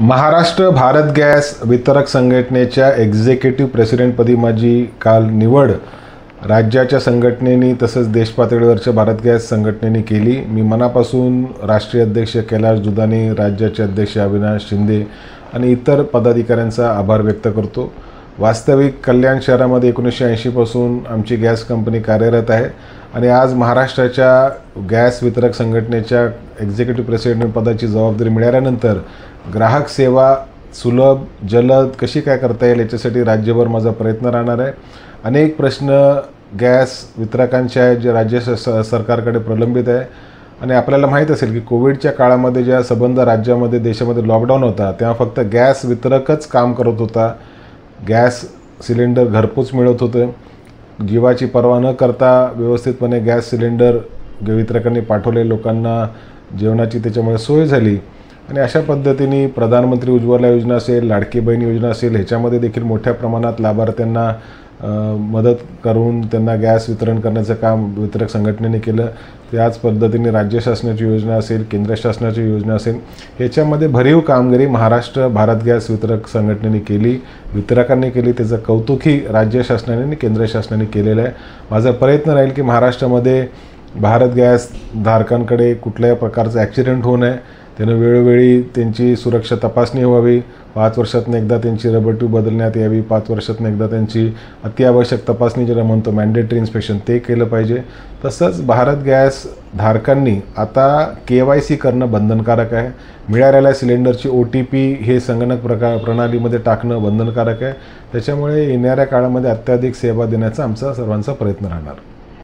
Maharashtra Bharat gas वितरक संघटनेच्या executive प्रेसिडेंटपदी माझी काल निवड राज्याच्या संघटनेने तसंच देशपातळीवरच्या भारत गॅस संघटनेने केली। मी मनापासून राष्ट्रीय अध्यक्ष कैलाश दुधाणे, राज्याचे अध्यक्ष अविनाश शिंदे आणि इतर पदाधिकाऱ्यांचा आभार व्यक्त करतो। वास्तविक कल्याण शहरामध्ये 1980 पासून आमची गॅस कंपनी कार्यरत आहे आणि आज महाराष्ट्राच्या गॅस वितरक संघटनेच्या एक्झिक्युटिव्ह प्रेसिडेंट पदाची जबाबदारी मिळाल्यानंतर ग्राहक सेवा सुलभ जलद कशी काय करता येईल याच्यासाठी राज्यभर माझा प्रयत्न राहणार आहे। अनेक प्रश्न गॅस वितरकांचे आहेत जे राज्य सरकारकडे प्रलंबित आहे आणि आपल्याला माहीत असेल की कोविडच्या काळामध्ये ज्या संबंध राज्यामध्ये देशामध्ये लॉकडाऊन होता तेव्हा फक्त गॅस वितरकच काम करत होता। गॅस सिलेंडर घरपोच मिळत होते। जीवाची पर्वा न करता व्यवस्थितपणे गॅस सिलेंडर वितरकांनी पाठवले, लोकांना जेवणाची त्याच्यामुळे सोय झाली आणि अशा पद्धतीने प्रधानमंत्री उज्ज्वला योजना असेल, लाडकी बहीण योजना असेल, ह्याच्यामध्ये देखील मोठ्या प्रमाणात लाभार्थ्यांना मदत करून त्यांना गॅस वितरण करण्याचं काम वितरक संघटनेने केलं। त्याच पद्धतीने राज्य शासनाची योजना असेल, केंद्र शासनाची योजना असेल, ह्याच्यामध्ये भरीव कामगिरी महाराष्ट्र भारत गॅस वितरक संघटनेने केली, वितरकांनी केली। त्याचं कौतुकही राज्य शासनाने आणि केंद्र शासनाने केलेलं आहे। माझा प्रयत्न राहील की महाराष्ट्रामध्ये भारत गॅस धारकांकडे कुठल्याही प्रकारचा ॲक्सिडेंट होऊ नये, त्यांना वेळोवेळी त्यांची सुरक्षा तपासणी व्हावी, 5 वर्षातून एकदा त्यांची रबर ट्यूब बदलण्यात यावी, 5 वर्षातून एकदा त्यांची अत्यावश्यक तपासणी ज्याला म्हणतो मॅन्डेटरी इन्स्पेक्शन ते केलं पाहिजे। तसंच भारत गॅस धारकांनी आता KYC करणं बंधनकारक आहे। मिळालेल्या सिलेंडरची OTP हे संगणक प्रणालीमध्ये टाकणं बंधनकारक आहे। त्याच्यामुळे येणाऱ्या काळामध्ये अत्याधिक सेवा देण्याचा आमचा सर्वांचा प्रयत्न राहणार।